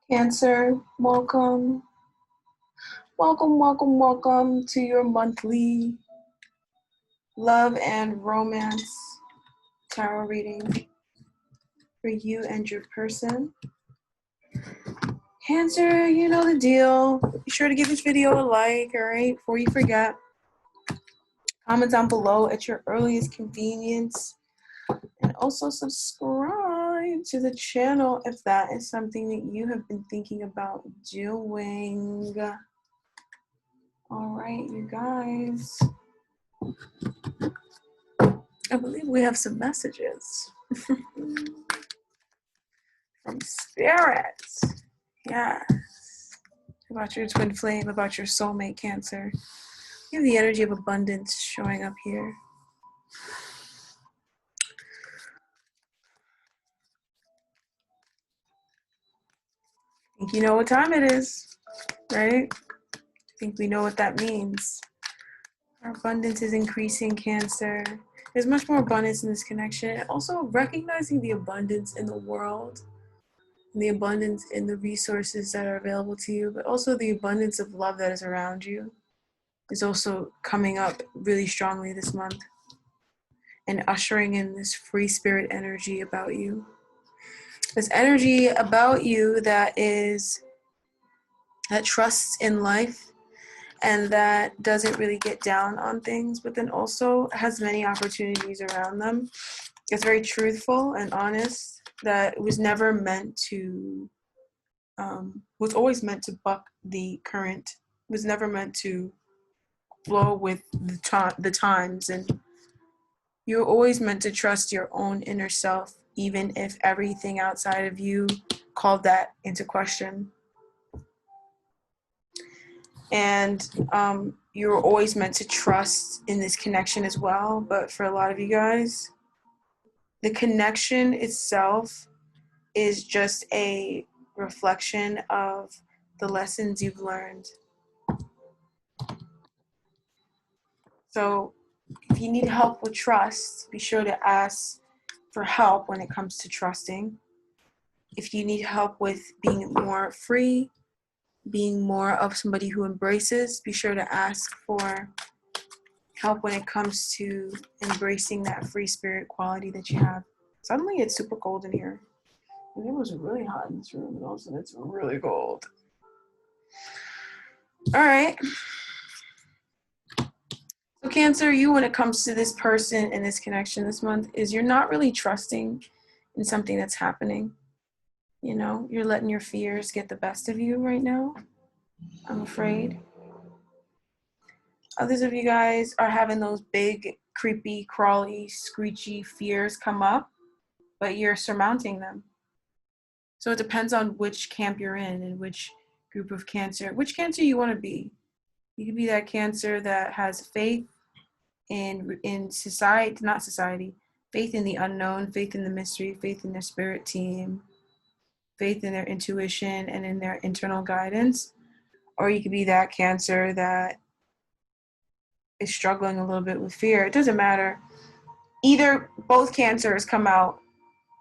Cancer, welcome. Welcome to your monthly love and romance tarot reading for you and your person. Cancer, you know the deal. Be sure to give this video a like, all right, before you forget. Comment down below at your earliest convenience. And also subscribe to the channel if that is something that you have been thinking about doing. All right, you guys. I believe we have some messages from Spirit. Yes. About your twin flame, about your soulmate, Cancer. You have the energy of abundance showing up here. I think you know what time it is, right? I think we know what that means. Our abundance is increasing, Cancer. There's much more abundance in this connection. Also, recognizing the abundance in the world, and the abundance in the resources that are available to you, but also the abundance of love that is around you is also coming up really strongly this month and ushering in this free spirit energy about you. This energy about you that trusts in life and that doesn't really get down on things, but then also has many opportunities around them. It's very truthful and honest, that it was never meant to, was always meant to buck the current, was never meant to flow with the times, and you're always meant to trust your own inner self, even if everything outside of you called that into question. And you're always meant to trust in this connection as well. But for a lot of you guys, the connection itself is just a reflection of the lessons you've learned. So if you need help with trust, be sure to ask for help when it comes to trusting. If you need help with being more free, being more of somebody who embraces, be sure to ask for help when it comes to embracing that free spirit quality that you have. Suddenly it's super cold in here. And it was really hot in this room, and all of a sudden it's really cold. All right. So Cancer, you, when it comes to this person and this connection this month, is you're not really trusting in something that's happening. You know, you're letting your fears get the best of you right now, I'm afraid. Others of you guys are having those big, creepy, crawly, screechy fears come up, but you're surmounting them. So it depends on which camp you're in and which group of Cancer, which Cancer you want to be. You could be that Cancer that has faith in society, not society, faith in the unknown, faith in the mystery, faith in their spirit team, faith in their intuition and in their internal guidance. Or you could be that Cancer that is struggling a little bit with fear. It doesn't matter. Either both Cancers come out,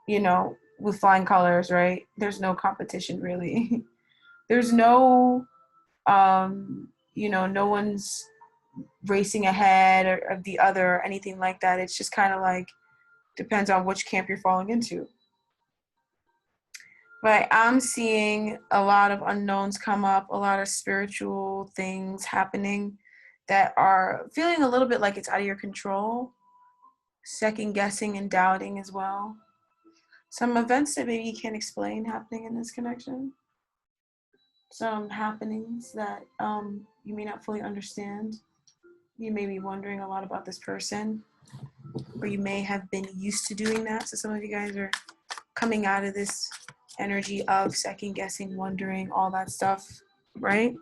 you know, with flying colors, right? There's no competition really. There's no, you know, no one's racing ahead of the other or anything like that. It's just kind of like, depends on which camp you're falling into. But I'm seeing a lot of unknowns come up, a lot of spiritual things happening that are feeling a little bit like it's out of your control, second guessing and doubting as well. Some events that maybe you can't explain happening in this connection. Some happenings that you may not fully understand. You may be wondering a lot about this person, or you may have been used to doing that. So some of you guys are coming out of this energy of second guessing, wondering, all that stuff, right?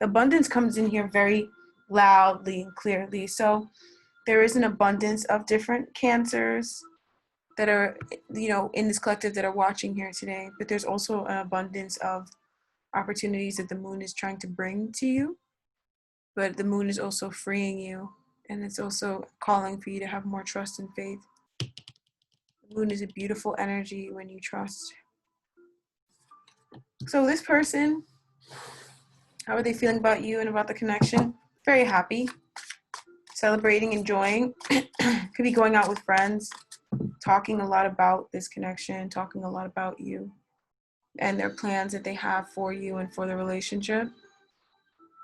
Abundance comes in here very loudly and clearly. So there is an abundance of different Cancers that are, you know, in this collective that are watching here today, but there's also an abundance of opportunities that the moon is trying to bring to you, but the moon is also freeing you, and it's also calling for you to have more trust and faith. The moon is a beautiful energy when you trust. So this person, how are they feeling about you and about the connection? Very happy, celebrating, enjoying. Could be going out with friends, talking a lot about this connection, talking a lot about you and their plans that they have for you and for the relationship.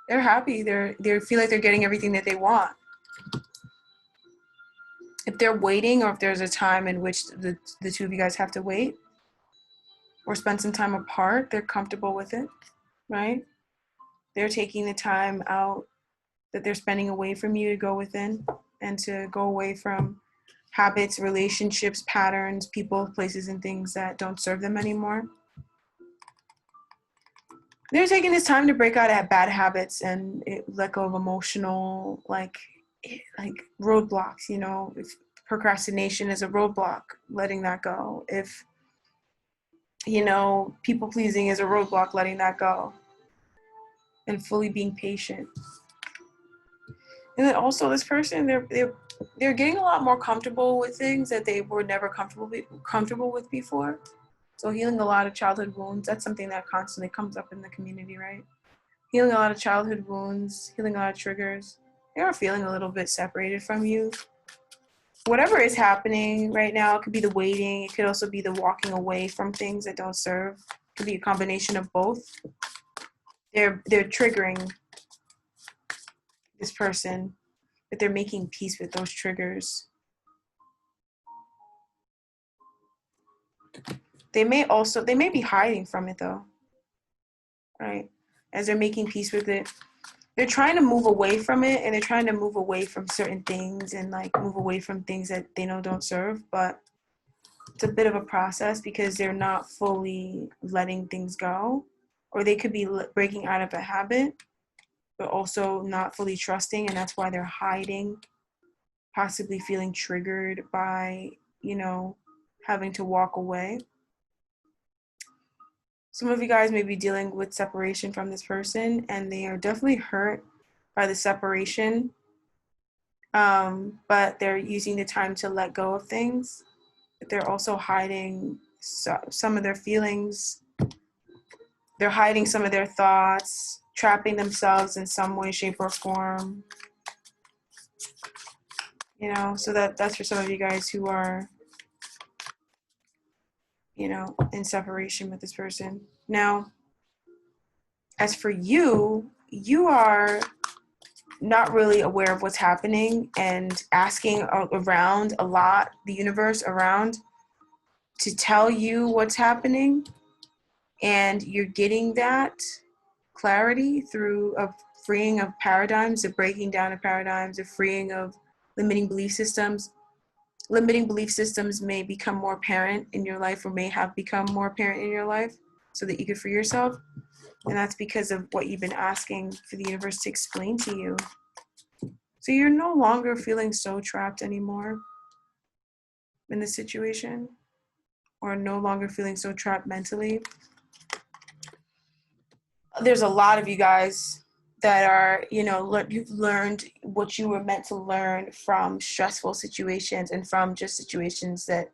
They're happy. They feel like they're getting everything that they want. If they're waiting, or if there's a time in which the two of you guys have to wait or spend some time apart, they're comfortable with it, right? They're taking the time out that they're spending away from you to go within and to go away from habits, relationships, patterns, people, places, and things that don't serve them anymore. They're taking this time to break out of bad habits and let go of emotional, like roadblocks, you know. If procrastination is a roadblock, letting that go. If, you know, people pleasing is a roadblock, letting that go. And fully being patient. And then also this person, they're getting a lot more comfortable with things that they were never comfortable with before. So healing a lot of childhood wounds, that's something that constantly comes up in the community, right? Healing a lot of childhood wounds, healing a lot of triggers. They are feeling a little bit separated from you. Whatever is happening right now, it could be the waiting, it could also be the walking away from things that don't serve. It could be a combination of both. They're triggering this person, but they're making peace with those triggers. They may be hiding from it though, right? As they're making peace with it, they're trying to move away from it, and they're trying to move away from certain things and like move away from things that they know don't serve. But it's a bit of a process because they're not fully letting things go, or they could be breaking out of a habit, but also not fully trusting, and that's why they're hiding, possibly feeling triggered by, you know, having to walk away. Some of you guys may be dealing with separation from this person, and they are definitely hurt by the separation, but they're using the time to let go of things. But they're also hiding some of their feelings. They're hiding some of their thoughts, trapping themselves in some way, shape, or form. You know, so that's for some of you guys who are, you know, in separation with this person. Now, as for you, you are not really aware of what's happening and asking around a lot, the universe around, to tell you what's happening. And you're getting that clarity through a freeing of paradigms, the breaking down of paradigms, the freeing of limiting belief systems. Limiting belief systems may become more apparent in your life, or may have become more apparent in your life, so that you can free yourself. And that's because of what you've been asking for the universe to explain to you. So you're no longer feeling so trapped anymore in this situation, or no longer feeling so trapped mentally. There's a lot of you guys that are, you know, you've learned what you were meant to learn from stressful situations and from just situations that,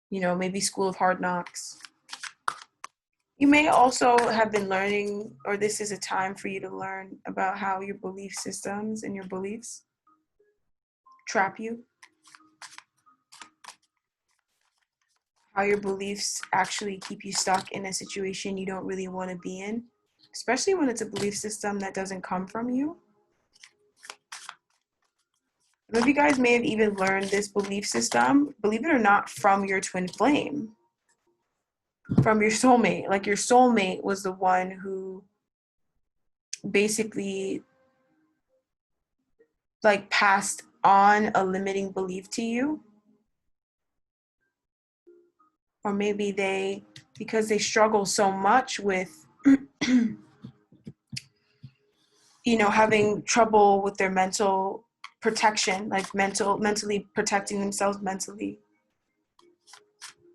you know, maybe school of hard knocks. You may also have been learning, or this is a time for you to learn about how your belief systems and your beliefs trap you. How your beliefs actually keep you stuck in a situation you don't really want to be in, especially when it's a belief system that doesn't come from you. Some of you guys may have even learned this belief system, believe it or not, from your twin flame, from your soulmate. Like, your soulmate was the one who basically like passed on a limiting belief to you. Or maybe they, because they struggle so much with you know, having trouble with their mental protection, like mentally protecting themselves mentally,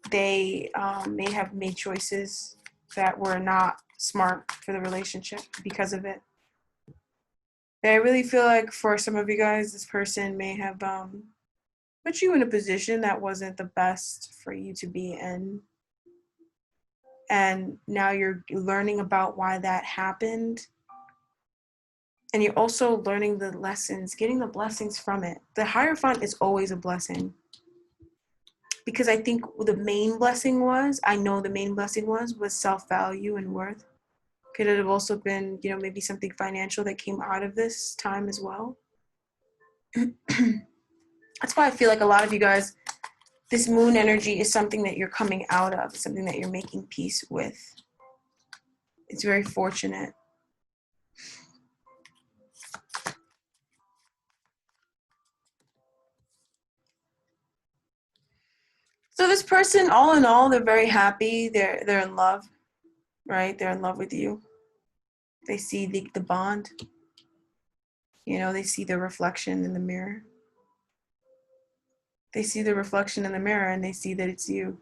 they may have made choices that were not smart for the relationship because of it. But I really feel like for some of you guys, this person may have put you in a position that wasn't the best for you to be in. And now you're learning about why that happened. And you're also learning the lessons, getting the blessings from it. The Hierophant is always a blessing. Because I think the main blessing was, was self-value and worth. Could it have also been, maybe something financial that came out of this time as well? That's why I feel like a lot of you guys, this moon energy is something that you're coming out of, something that you're making peace with. It's very fortunate. So this person, all in all, they're very happy. They're in love, right? They're in love with you. They see the bond. They see the reflection in the mirror. They see the reflection in the mirror and they see that it's you.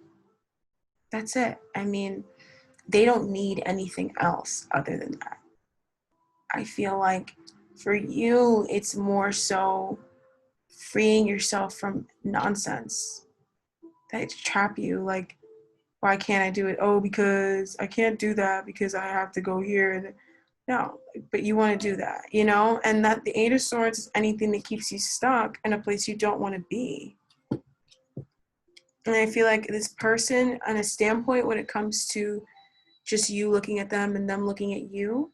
That's it. I mean, they don't need anything else other than that. I feel like for you, it's more so freeing yourself from nonsense that trap you. Like, why can't I do it? Oh, because I can't do that because I have to go here. No, but you want to do that, and that the Eight of Swords is anything that keeps you stuck in a place you don't want to be. And I feel like this person, on a standpoint, when it comes to just you looking at them and them looking at you,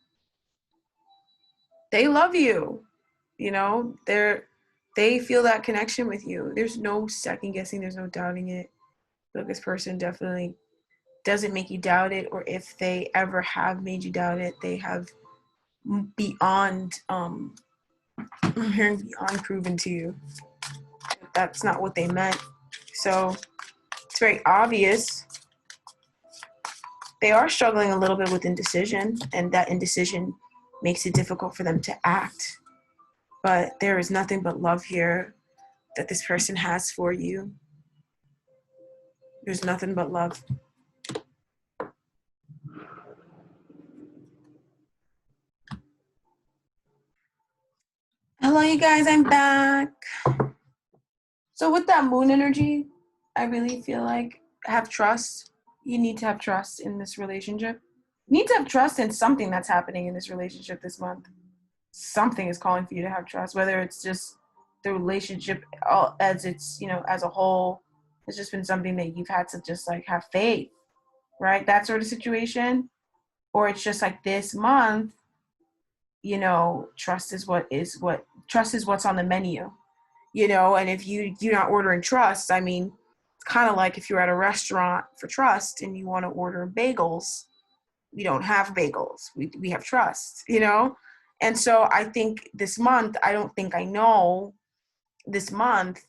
they love you. They feel that connection with you. There's no second guessing. There's no doubting it. But this person definitely doesn't make you doubt it, or if they ever have made you doubt it, they have beyond beyond proven to you that's not what they meant. So it's very obvious they are struggling a little bit with indecision, and that indecision makes it difficult for them to act. But there is nothing but love here that this person has for you. There's nothing but love. Hello, you guys. I'm back. So with that moon energy, I really feel like have trust. You need to have trust in this relationship. You need to have trust in something that's happening in this relationship this month. Something is calling for you to have trust, whether it's just the relationship as it's, as a whole. It's just been something that you've had to just like have faith, right? That sort of situation. Or it's just like this month, trust is what's on the menu, and if you're not ordering trust, I mean, it's kind of like if you're at a restaurant for trust and you want to order bagels, we don't have bagels. We have trust, And so I think this month, this month,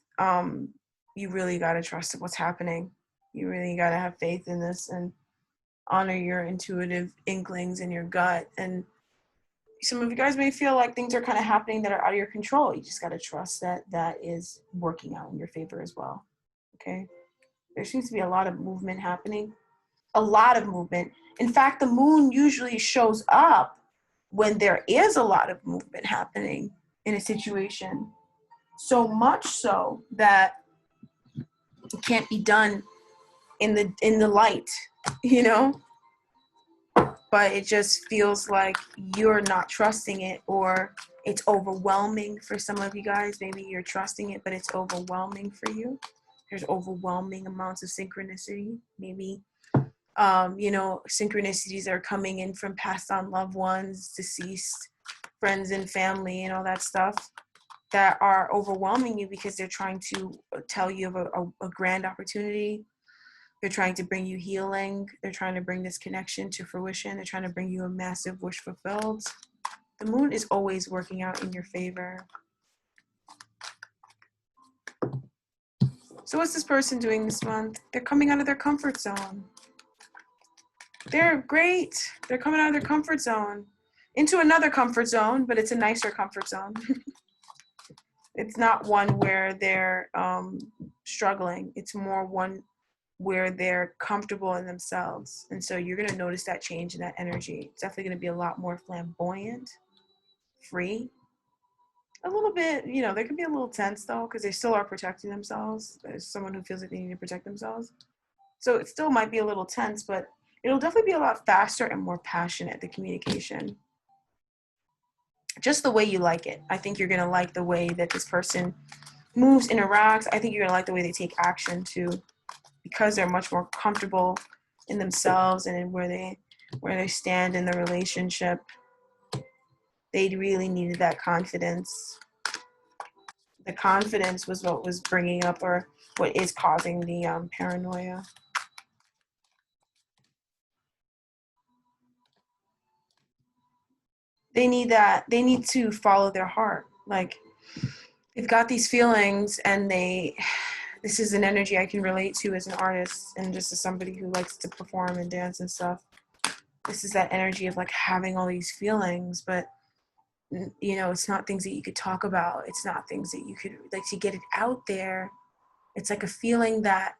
you really got to trust what's happening. You really got to have faith in this and honor your intuitive inklings in your gut. And some of you guys may feel like things are kind of happening that are out of your control. You just got to trust that that is working out in your favor as well. Okay. There seems to be a lot of movement happening. A lot of movement. In fact, the moon usually shows up when there is a lot of movement happening in a situation. So much so that it can't be done in the light, But it just feels like you're not trusting it, or it's overwhelming for some of you guys. Maybe you're trusting it, but it's overwhelming for you. There's overwhelming amounts of synchronicity. Maybe, synchronicities are coming in from passed on loved ones, deceased friends and family, and all that stuff that are overwhelming you because they're trying to tell you of a grand opportunity. They're trying to bring you healing. They're trying to bring this connection to fruition. They're trying to bring you a massive wish fulfilled. The moon is always working out in your favor. So what's this person doing this month? They're coming out of their comfort zone. They're great. They're coming out of their comfort zone into another comfort zone, but it's a nicer comfort zone. It's not one where they're struggling. It's more one where they're comfortable in themselves. And so you're going to notice that change in that energy. It's definitely going to be a lot more flamboyant, free. A little bit, they could be a little tense though, because they still are protecting themselves. There's someone who feels like they need to protect themselves. So it still might be a little tense, but It'll definitely be a lot faster and more passionate, the communication. Just the way you like it. I think you're going to like the way that this person moves, interacts. I think you're going to like the way they take action too, because they're much more comfortable in themselves and in where they stand in the relationship. They really needed that confidence. The confidence was what was bringing up, or what is causing the paranoia. They need that. They need to follow their heart. Like, they've got these feelings, and this is an energy I can relate to as an artist and just as somebody who likes to perform and dance and stuff. This is that energy of like having all these feelings, but you know, it's not things that you could talk about. It's not things that you could, like, to get it out there. It's like a feeling that,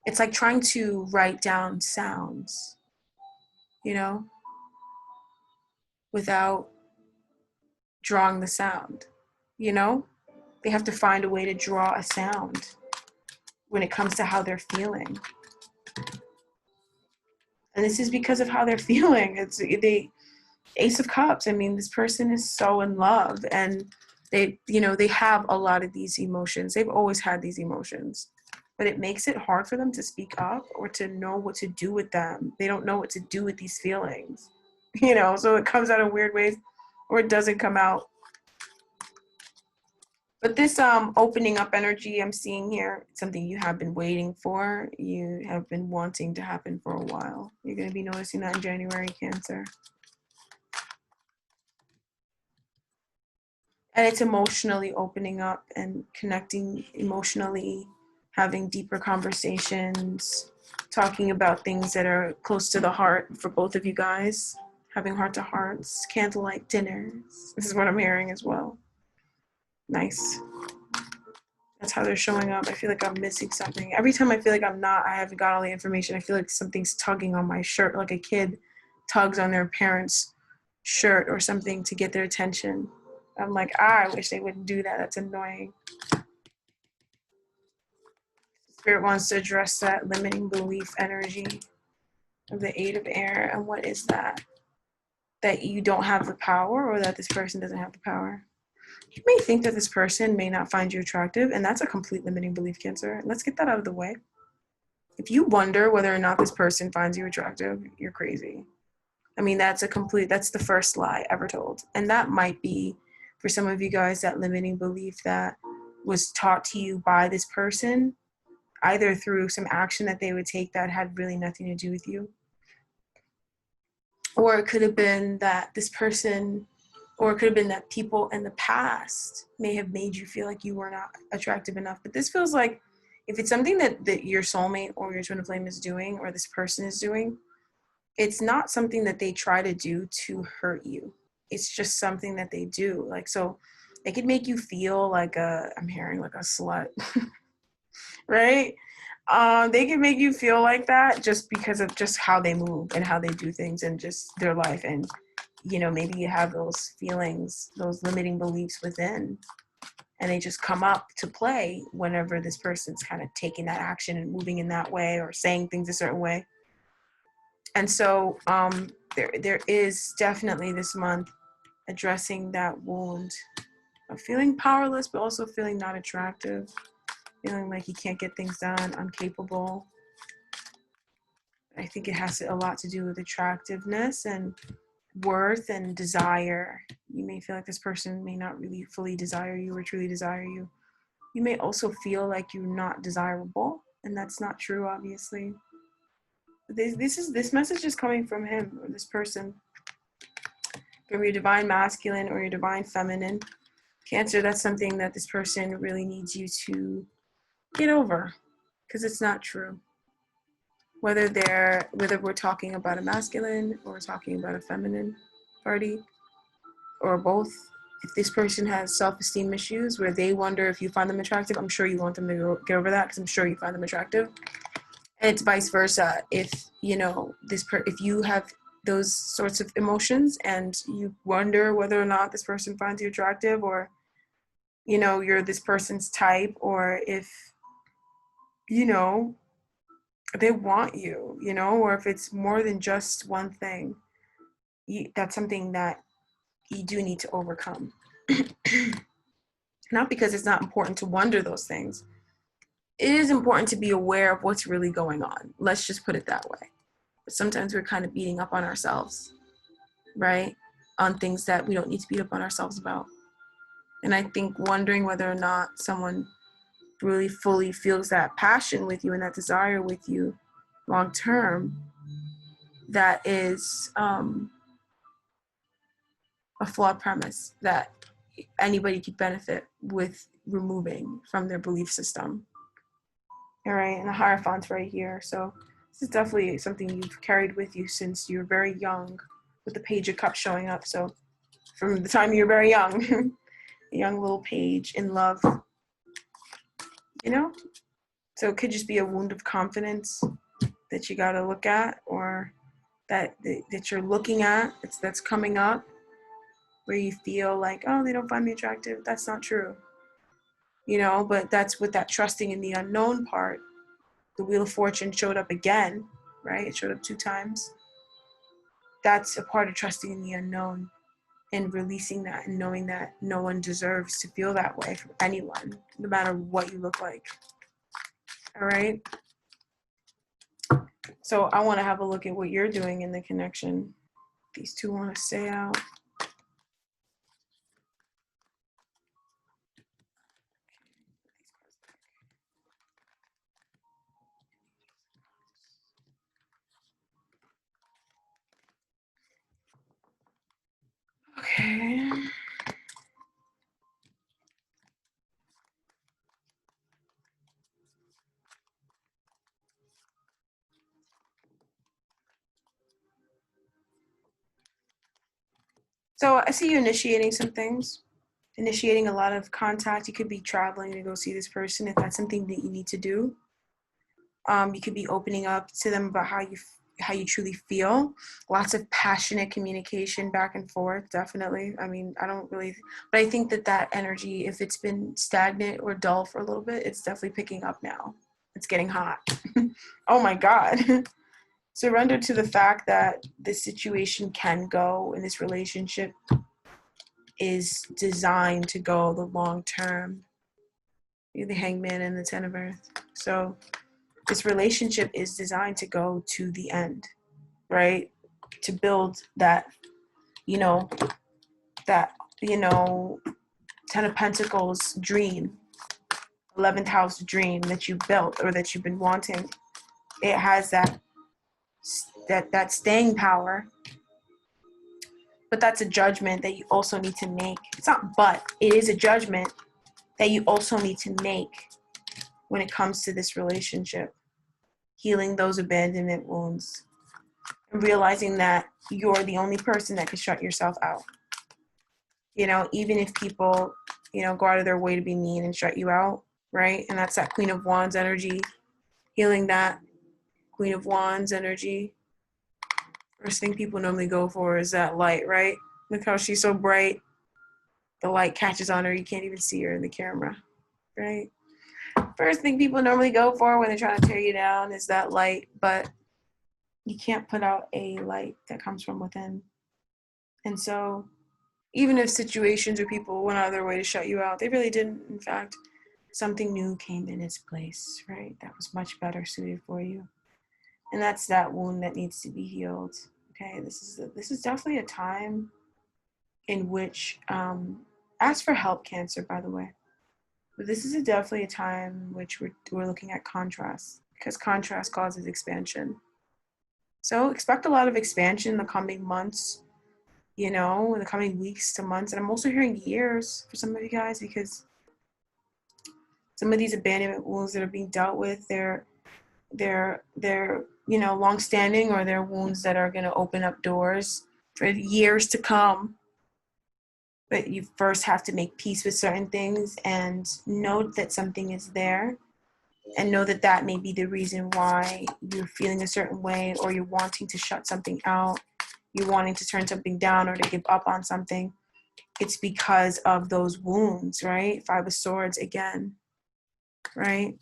it's like trying to write down sounds, you know, without drawing the sound, you know? They have to find a way to draw a sound when it comes to how they're feeling. And this is because of how they're feeling. It's the Ace of Cups. I mean, this person is so in love, and they, you know, they have a lot of these emotions. They've always had these emotions, but it makes it hard for them to speak up or to know what to do with them. They don't know what to do with these feelings, you know, so it comes out in weird ways, or it doesn't come out. But this opening up energy I'm seeing here, something you have been waiting for, you have been wanting to happen for a while. You're going to be noticing that in January, Cancer. And it's emotionally opening up and connecting emotionally, having deeper conversations, talking about things that are close to the heart for both of you guys, having heart to hearts, candlelight dinners. This is what I'm hearing as well. Nice. That's how they're showing up. I feel like I'm missing something. Every time I feel like I haven't got all the information, I feel like something's tugging on my shirt, like a kid tugs on their parents' shirt or something to get their attention. I'm like, I wish they wouldn't do that. That's annoying. Spirit wants to address that limiting belief energy of the Eight of Air. And what is that? That you don't have the power, or that this person doesn't have the power? You may think that this person may not find you attractive, and that's a complete limiting belief, Cancer. Let's get that out of the way. If you wonder whether or not this person finds you attractive, you're crazy. I mean, that's the first lie ever told. And that might be, for some of you guys, that limiting belief that was taught to you by this person, either through some action that they would take that had really nothing to do with you. Or it could have been that this person, or it could have been that people in the past may have made you feel like you were not attractive enough. But this feels like, if it's something that your soulmate or your twin flame is doing, or this person is doing, it's not something that they try to do to hurt you. It's just something that they do. Like, so they could make you feel like I'm hearing like a slut, right? They can make you feel like that just because of just how they move and how they do things and just their life. And, you know, maybe you have those feelings, those limiting beliefs within, and they just come up to play whenever this person's kind of taking that action and moving in that way or saying things a certain way. And so there is definitely this month addressing that wound of feeling powerless, but also feeling not attractive, feeling like you can't get things done, incapable. I think it has a lot to do with attractiveness and worth and desire. You may feel like this person may not really fully desire you or truly desire you. You may also feel like you're not desirable, and that's not true, obviously. This message is coming from him, or this person, from your divine masculine or your divine feminine. Cancer, that's something that this person really needs you to get over, because it's not true. Whether we're talking about a masculine or talking about a feminine party, or both. If this person has self-esteem issues where they wonder if you find them attractive, I'm sure you want them to get over that, because I'm sure you find them attractive. And it's vice versa. If you know if you have those sorts of emotions and you wonder whether or not this person finds you attractive, or you know you're this person's type, or if you know they want you, you know, or if it's more than just one thing, that's something that you do need to overcome. Not because it's not important to wonder those things. It is important to be aware of what's really going on. Let's just put it that way. But sometimes we're kind of beating up on ourselves, right? On things that we don't need to beat up on ourselves about. And I think wondering whether or not someone really fully feels that passion with you and that desire with you long term, that is a flawed premise that anybody could benefit with removing from their belief system. All right, and the Hierophant's right here. So this is definitely something you've carried with you since you're very young, with the Page of Cups showing up. So from the time you're very young, a young little page in love, you know? So it could just be a wound of confidence that you got to look at, or that you're looking at, that's coming up, where you feel like, oh, they don't find me attractive. That's not true, you know. But that's with that trusting in the unknown part. The Wheel of Fortune showed up again, right? It showed up 2 times. That's a part of trusting in the unknown and releasing that and knowing that no one deserves to feel that way from anyone, no matter what you look like. All right? So I want to have a look at what you're doing in the connection. These two want to stay out. Okay. So I see you initiating some things, initiating a lot of contact. You could be traveling to go see this person if that's something that you need to do. You could be opening up to them about how you truly feel. Lots of passionate communication back and forth, definitely. I mean, I don't really, but I think that energy, if it's been stagnant or dull for a little bit, it's definitely picking up now. It's getting hot. Oh my God. Surrender to the fact that this situation can go, and this relationship is designed to go the long term. You're the Hangman and the Ten of Earth. So this relationship is designed to go to the end, right? To build that, you know, Ten of Pentacles dream, 11th house dream that you built or that you've been wanting. It has that staying power. But that's a judgment that you also need to make. It's not but, it is a judgment that you also need to make when it comes to this relationship. Healing those abandonment wounds. And realizing that you're the only person that can shut yourself out. You know, even if people, you know, go out of their way to be mean and shut you out, right? And that's that Queen of Wands energy. Healing that Queen of Wands energy. First thing people normally go for is that light, right? Look how she's so bright. The light catches on her. You can't even see her in the camera, right? First thing people normally go for when they're trying to tear you down is that light, but you can't put out a light that comes from within. And so even if situations or people went out of their way to shut you out, they really didn't. In fact, something new came in its place, right? That was much better suited for you. And that's that wound that needs to be healed. Okay, this is definitely a time in which, ask for help, Cancer, by the way. But this is definitely a time in which we're looking at contrast, because contrast causes expansion. So expect a lot of expansion in the coming months, you know, in the coming weeks to months. And I'm also hearing years for some of you guys, because some of these abandonment wounds that are being dealt with, they're you know, long-standing, or they're wounds that are going to open up doors for years to come. But you first have to make peace with certain things and know that something is there, and know that that may be the reason why you're feeling a certain way, or you're wanting to shut something out, you're wanting to turn something down, or to give up on something. It's because of those wounds, right? 5 of Swords again, right?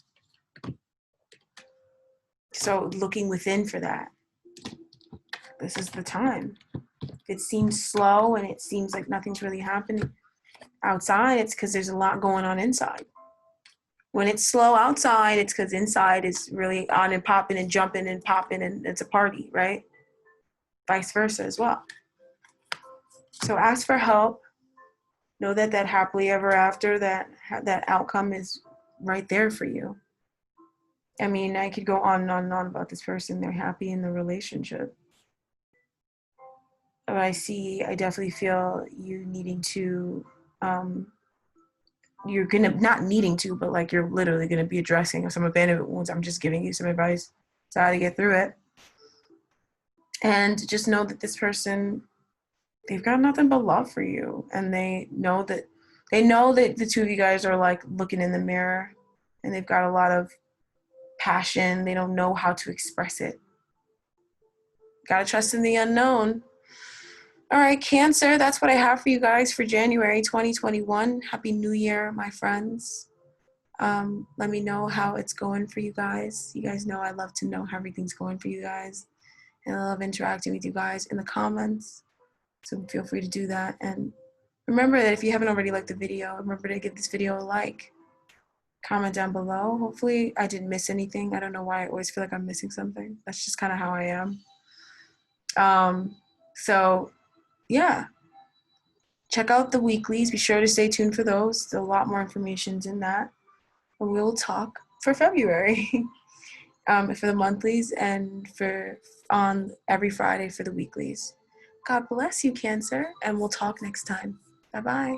So looking within for that. This is the time. If it seems slow and it seems like nothing's really happening outside, it's because there's a lot going on inside. When it's slow outside, it's because inside is really on and popping and jumping and popping, and it's a party, right? Vice versa as well. So ask for help. Know that that happily ever after, that outcome is right there for you. I mean, I could go on and on and on about this person. They're happy in the relationship. But I definitely feel you needing to, you're gonna, not needing to, but like you're literally gonna be addressing some abandonment wounds. I'm just giving you some advice on how to get through it. And just know that this person, they've got nothing but love for you. And they know that the two of you guys are like looking in the mirror, and they've got a lot of passion. They don't know how to express it. Gotta trust in the unknown. All right, Cancer, that's what I have for you guys for January 2021. Happy New Year, my friends. Let me know how it's going for you guys. You guys know I love to know how everything's going for you guys. And I love interacting with you guys in the comments. So feel free to do that. And remember that if you haven't already liked the video, remember to give this video a like. Comment down below. Hopefully I didn't miss anything. I don't know why I always feel like I'm missing something. That's just kind of how I am. So yeah, check out the weeklies. Be sure to stay tuned for those. There's a lot more information in that. And we'll talk for February for the monthlies, and on every Friday for the weeklies. God bless you, Cancer, and we'll talk next time. Bye-bye.